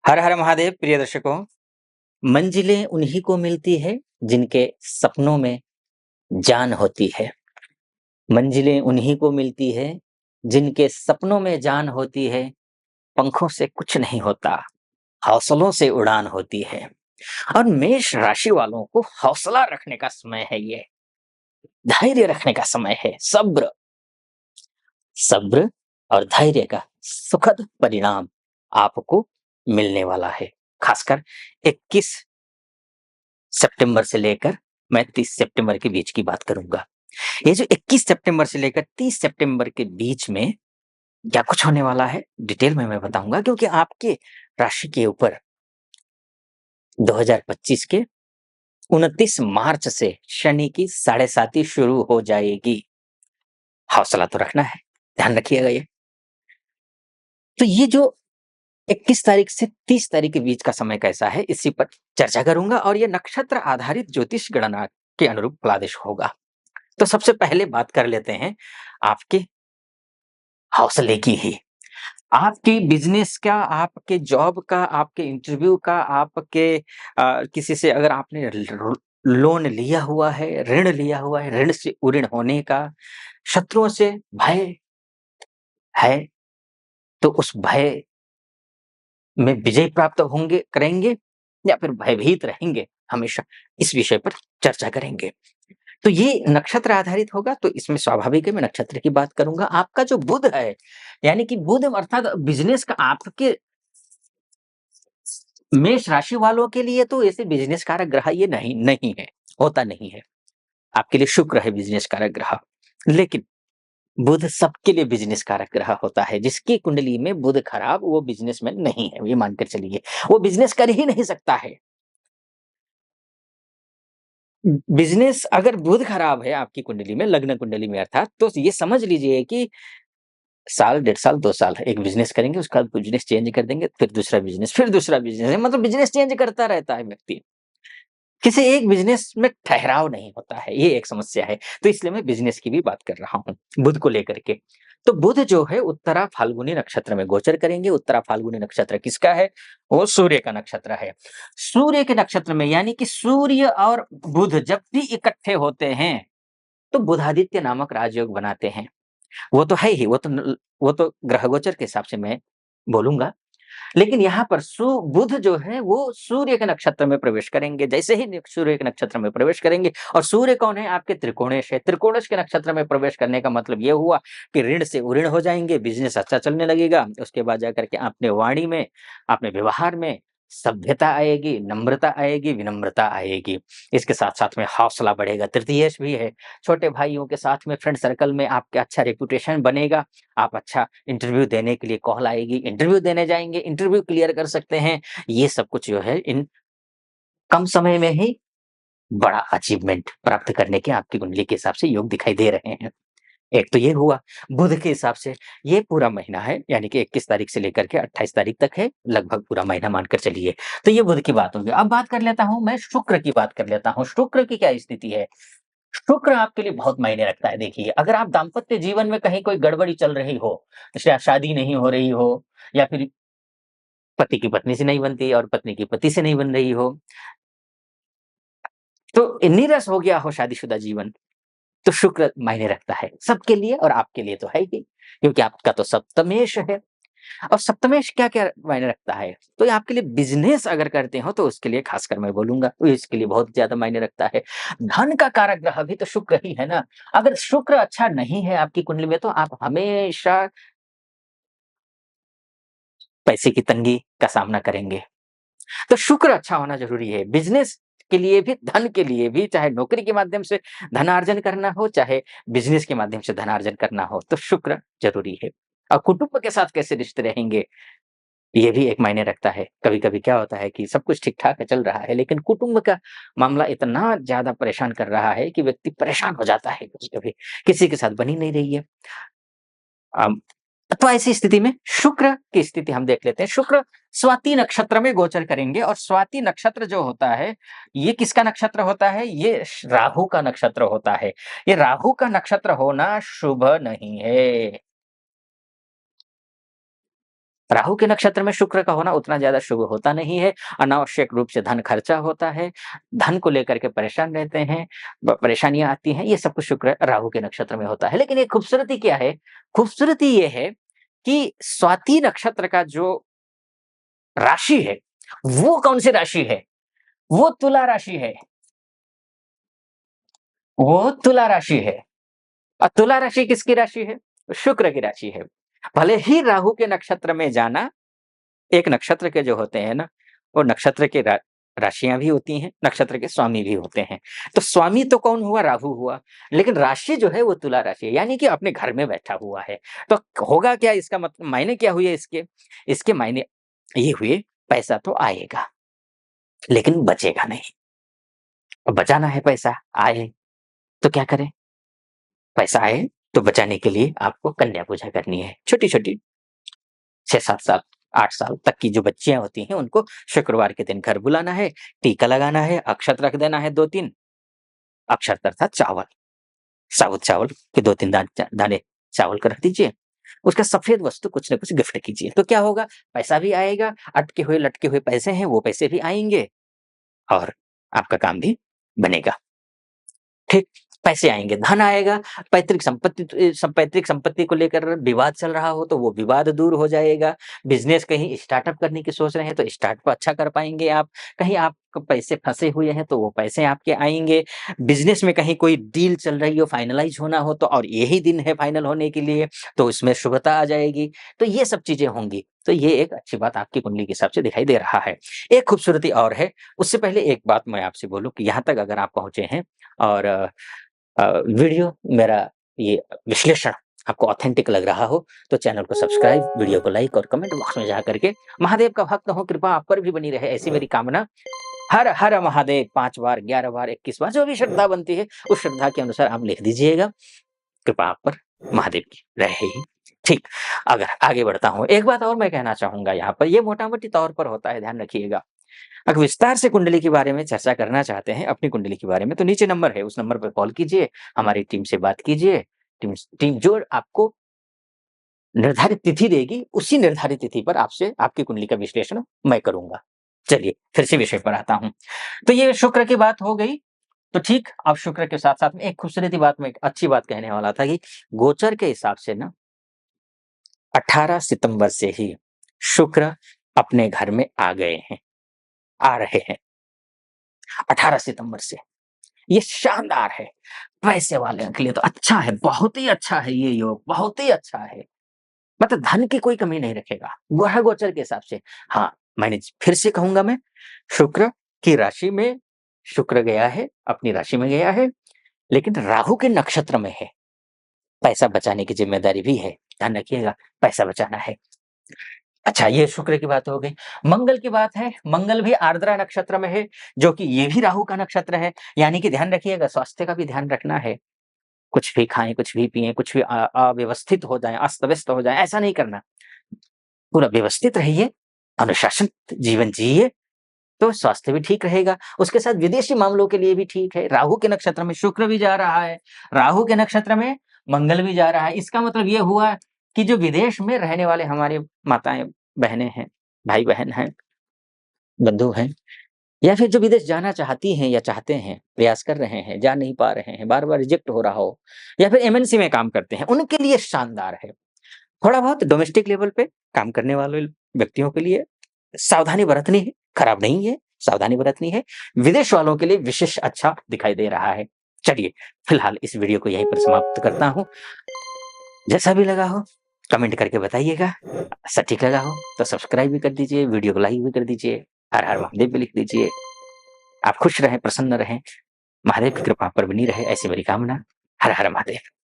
हर हर महादेव प्रिय दर्शकों। मंजिलें उन्हीं को मिलती है जिनके सपनों में जान होती है। मंजिलें उन्हीं को मिलती है जिनके सपनों में जान होती है। पंखों से कुछ नहीं होता, हौसलों से उड़ान होती है। और मेष राशि वालों को हौसला रखने का समय है ये, धैर्य रखने का समय है। सब्र सब्र और धैर्य का सुखद परिणाम आपको मिलने वाला है। खासकर 21 सितंबर से लेकर मैं 30 सितंबर के बीच की बात करूँगा। ये जो 21 सितंबर से लेकर 30 सितंबर के बीच में क्या कुछ होने वाला है, डिटेल में मैं बताऊँगा, क्योंकि आपके राशि के ऊपर 2025 के 29 मार्च से शनि की साढ़े साती शुरू हो जाएगी। हौसला तो रखना है, ध्यान रखिएगा ये। तो ये जो 21 तारीख से 30 तारीख के बीच का समय कैसा है, इसी पर चर्चा करूँगा और ये नक्षत्र आधारित ज्योतिष गणना के अनुरूप फलादेश होगा। तो सबसे पहले बात कर लेते हैं आपके हौसले की ही। आपके बिज़नेस का, आपके जॉब का, आपके इंटरव्यू का, आपके किसी से अगर आपने लोन लिया हुआ है, ऋण लिया हुआ है, ऋण से उऋण होने का, शत्रुओं से भय है, तो उस भय में विजय प्राप्त होंगे करेंगे या फिर भयभीत रहेंगे हमेशा, इस विषय पर चर्चा करेंगे। तो ये नक्षत्र आधारित होगा, तो इसमें स्वाभाविक है मैं नक्षत्र की बात करूँगा। आपका जो बुध है, यानी कि बुध अर्थात बिज़नेस का आपके मेष राशि वालों के लिए तो ऐसे बिज़नेस कारक ग्रह ये नहीं नहीं है, होता नहीं है। आपके लिए शुक्र है बिज़नेस कारक ग्रह। लेकिन बुध सबके लिए बिज़नेस कारक ग्रह होता है। जिसकी कुंडली में बुध खराब, वो बिज़नेसमैन नहीं है, ये मानकर चलिए। वो बिज़नेस कर ही नहीं सकता है। बिज़नेस अगर बुध खराब है आपकी कुंडली में, लग्न कुंडली में अर्थात, तो ये समझ लीजिए कि साल, डेढ़ साल, 2 साल एक बिज़नेस करेंगे, उसके बाद बिज़नेस चेंज कर देंगे, फिर दूसरा बिज़नेस, फिर दूसरा बिज़नेस, मतलब बिज़नेस चेंज करता रहता है व्यक्ति। किसी एक बिज़नेस में ठहराव नहीं होता है, ये एक समस्या है। तो इसलिए मैं बिज़नेस की भी बात कर रहा हूँ, बुध को लेकर के। तो बुध जो है उत्तरा फाल्गुनी नक्षत्र में गोचर करेंगे। उत्तरा फाल्गुनी नक्षत्र किसका है? वो सूर्य का नक्षत्र है। सूर्य के नक्षत्र में, यानी कि सूर्य और बुध जब भी इकट्ठे होते हैं, तो बुधादित्य नामक राजयोग बनाते हैं। वो तो है ही, वो तो ग्रह गोचर के हिसाब से मैं बोलूँगा। लेकिन यहाँ पर बुध जो है वो सूर्य के नक्षत्र में प्रवेश करेंगे। जैसे ही सूर्य के नक्षत्र में प्रवेश करेंगे, और सूर्य कौन है? आपके त्रिकोणेश है। त्रिकोणेश के नक्षत्र में प्रवेश करने का मतलब ये हुआ कि ऋण से उऋण हो जाएँगे, बिज़नेस अच्छा चलने लगेगा। उसके बाद जाकर के अपने वाणी में, अपने व्यवहार में सभ्यता आएगी, नम्रता आएगी, विनम्रता आएगी। इसके साथ-साथ में हौसला बढ़ेगा। तृतीयेश भी है। छोटे भाइयों के साथ में, फ्रेंड सर्कल में आपका अच्छा रेपुटेशन बनेगा। आप अच्छा इंटरव्यू देने के लिए कॉल आएगी, इंटरव्यू देने जाएँगे, इंटरव्यू क्लियर कर सकते हैं। ये सब कुछ जो है इन कम समय में ही बड़ा अचीवमेंट प्राप्त करने के आपकी कुंडली के हिसाब से योग दिखाई दे रहे हैं। एक तो ये हुआ, बुध के हिसाब से ये पूरा महीना है, यानी कि 21 तारीख से लेकर के 28 तारीख तक है, लगभग पूरा महीना मानकर चलिए। तो ये बुध की बात होगी। अब बात कर लेता हूँ मैं शुक्र की बात कर लेता हूँ। शुक्र की क्या स्थिति है? शुक्र आपके लिए बहुत मायने रखता है। देखिए, अगर आप दाम्पत्य जीवन में कहीं कोई गड़बड़ी चल रही हो, शादी नहीं हो रही हो, या फिर पति की पत्नी से नहीं बनती और पत्नी की पति से नहीं बन रही हो, तो नीरस हो गया हो शादीशुदा जीवन, तो शुक्र मायने रखता है सबके लिए, और आपके लिए तो है ही, क्योंकि आपका तो सप्तमेश है। और सप्तमेश क्या-क्या मायने रखता है? तो ये आपके लिए बिज़नेस अगर करते हो तो उसके लिए खासकर मैं बोलूँगा, तो इसके लिए बहुत ज़्यादा मायने रखता है। धन का कारक ग्रह भी तो शुक्र ही है ना। अगर शुक्र अच्छा नहीं है आपकी कुंडली में, तो आप हमेशा पैसे की तंगी का सामना करेंगे। तो शुक्र अच्छा होना ज़रूरी है। बिज़नेस के लिए भी, धन के लिए भी, चाहे नौकरी के माध्यम से धनार्जन करना हो, चाहे बिज़नेस के माध्यम से धनार्जन करना हो, तो शुक्र ज़रूरी है। और कुटुंब के साथ कैसे रिश्ते रहेंगे, ये भी एक मायने रखता है। कभी-कभी क्या होता है कि सब कुछ ठीक-ठाक है, चल रहा है, लेकिन कुटुंब का मामला इतना ज़्यादा परेशान कर रहा है कि व्यक्ति परेशान हो जाता है कभी-कभी, किसी के साथ बन ही नहीं रही है। अम, तो ऐसी स्थिति में शुक्र की स्थिति हम देख लेते हैं। शुक्र स्वाति नक्षत्र में गोचर करेंगे, और स्वाति नक्षत्र जो होता है, ये किसका नक्षत्र होता है? ये राहु का नक्षत्र होता है। ये राहु का नक्षत्र होना शुभ नहीं है। राहु के नक्षत्र में शुक्र का होना उतना ज़्यादा शुभ होता नहीं है, अनावश्यक रूप से धन खर्चा होता है, धन को लेकर के परेशान रहते हैं, ब परेशानियाँ आती हैं, ये सब कुछ शुक्र राहु के नक्षत्र में होता है। लेकिन एक खूबसूरती क्या है? खूबसूरती ये है कि स्वाति नक्षत्र का जो राशि है, वो कौन-सी राशि है? वो तुला राशि है, वो तुला राशि है। और तुला राशि किसकी राशि है? शुक्र की राशि है। भले ही राहु के नक्षत्र में जाना, एक नक्षत्र के जो होते हैं ना, वो नक्षत्र के राशियाँ भी होती हैं, नक्षत्र के स्वामी भी होते हैं। तो स्वामी तो कौन हुआ? राहु हुआ, लेकिन राशि जो है वो तुला राशि है, यानी कि अपने घर में बैठा हुआ है। तो होगा क्या, इसका मतलब मायने क्या हुए इसके? इसके मायने ये हुए, पैसा तो आएगा, लेकिन बचेगा नहीं। अब बचाना है पैसा, आए तो क्या करें? पैसा आए तो बचाने के लिए आपको कन्या पूजा करनी है। छोटी-छोटी 6-7 साल, 8 साल तक की जो बच्चियाँ होती हैं, उनको शुक्रवार के दिन घर बुलाना है, टीका लगाना है, अक्षत रख देना है 2-3, अक्षत अर्थात चावल, साबुत चावल के 2-3 दाने चावल को रख दीजिए। उसका सफ़ेद वस्तु कुछ न कुछ गिफ्ट कीजिए, तो क्या होगा? पैसा भी आएगा, अटके हुए लटके हुए पैसे हैं, वो पैसे भी आएँगे और आपका काम भी बनेगा। ठीक, पैसे आएँगे, धन आएगा, पैतृक संपत्ति को लेकर विवाद चल रहा हो तो वो विवाद दूर हो जाएगा। बिज़नेस कहीं स्टार्टअप करने की सोच रहे हैं तो स्टार्टअप अच्छा कर पाएँगे आप। कहीं आप पैसे फँसे हुए हैं तो वो पैसे आपके आएँगे। बिज़नेस में कहीं कोई डील चल रही हो, फाइनलाइज़ होना हो तो और यही दिन है फाइनल होने के लिए, तो इसमें शुभता आ जाएगी। तो ये सब चीज़ें होंगी। तो ये एक अच्छी बात आपकी कुंडली के हिसाब से दिखाई दे रहा है। एक खूबसूरती और है, उससे पहले एक बात मैं आपसे बोलूँ कि यहाँ तक अगर आप पहुँचे हैं और वीडियो मेरा ये विश्लेषण आपको ऑथेंटिक लग रहा हो, तो चैनल को सब्सक्राइब, वीडियो को लाइक और कमेंट बॉक्स में जा करके महादेव का भक्त हूँ, कृपा आप पर भी बनी रहे, ऐसी मेरी कामना। हर हर महादेव 5 बार, 11 बार, 21 बार जो भी श्रद्धा बनती है, उस श्रद्धा के अनुसार आप लिख दीजिएगा। कृपा आप पर महादेव की रहेगी। ठीक, अगर आगे बढ़ता हूँ, एक बात और मैं कहना चाहूँगा यहाँ पर, ये मोटा-मोटी तौर पर होता है, ध्यान रखिएगा। अगर विस्तार से कुंडली के बारे में चर्चा करना चाहते हैं, अपनी कुंडली के बारे में, तो नीचे नंबर है, उस नंबर पे कॉल कीजिए, हमारी टीम से बात कीजिए। टीम जो आपको निर्धारित तिथि देगी, उसी निर्धारित तिथि पर आपसे आपकी कुंडली का विश्लेषण मैं करूँगा। चलिए, फिर से विषय पर आता हूँ। तो ये शुक्र की बात हो गई, तो ठीक, अब शुक्र के साथ-साथ में एक खूबसूरती बात मैं एक अच्छी बात कहने वाला था कि गोचर के हिसाब से ना 18 सितंबर से ही शुक्र अपने घर में आ गए हैं, आ रहे हैं, 18 सितंबर से। ये शानदार है। पैसे वालों के लिए तो अच्छा है, बहुत ही अच्छा है ये योग, बहुत ही अच्छा है। मतलब धन की कोई कमी नहीं रखेगा, ग्रह गोचर के हिसाब से। हाँ, मैंने फिर से कहूँगा मैं, शुक्र की राशि में शुक्र गया है, अपनी राशि में गया है, लेकिन राहु के नक्षत्र में है। पैसा बचाने की ज़िम्मेदारी भी है, ध्यान रखिएगा, पैसा बचाना है। अच्छा, ये शुक्र की बात हो गई। मंगल की बात है, मंगल भी आर्द्रा नक्षत्र में है, जो कि ये भी राहु का नक्षत्र है, यानी कि ध्यान रखिएगा, स्वास्थ्य का भी ध्यान रखना है। कुछ भी खाएँ, कुछ भी पिएँ, कुछ भी अव्यवस्थित हो जाएँ, अस्त-व्यस्त हो जाएँ, ऐसा नहीं करना। पूरा व्यवस्थित रहिए, अनुशासित जीवन जिए, तो स्वास्थ्य भी ठीक रहेगा। उसके साथ विदेशी मामलों के लिए भी ठीक है। राहु के नक्षत्र में शुक्र भी जा रहा है, राहु के नक्षत्र में मंगल भी जा रहा है। इसका मतलब ये हुआ कि जो विदेश में रहने वाले हमारे माताएँ, बहनें हैं, भाई-बहन हैं, बंधु हैं, या फिर जो विदेश जाना चाहती हैं या चाहते हैं, प्रयास कर रहे हैं, जा नहीं पा रहे हैं, बार-बार रिजेक्ट हो रहा हो, या फिर एमएनसी में काम करते हैं, उनके लिए शानदार है। थोड़ा बहुत डोमेस्टिक लेवल पे काम करने वाले व्यक्तियों के लिए सावधानी बरतनी है, खराब नहीं है, सावधानी बरतनी है। विदेश वालों के लिए विशेष अच्छा दिखाई दे रहा है। चलिए, फिलहाल इस वीडियो को यहीं पर समाप्त करता हूँ। जैसा भी लगा हो, कमेंट करके बताइएगा। सटीक लगा हो, तो सब्सक्राइब भी कर दीजिए, वीडियो को लाइक भी कर दीजिए। हर हर महादेव भी लिख दीजिए। आप खुश रहें, प्रसन्न रहें, महादेव की कृपा आप पर बनी रहे, ऐसी मेरी कामना। हर हर महादेव।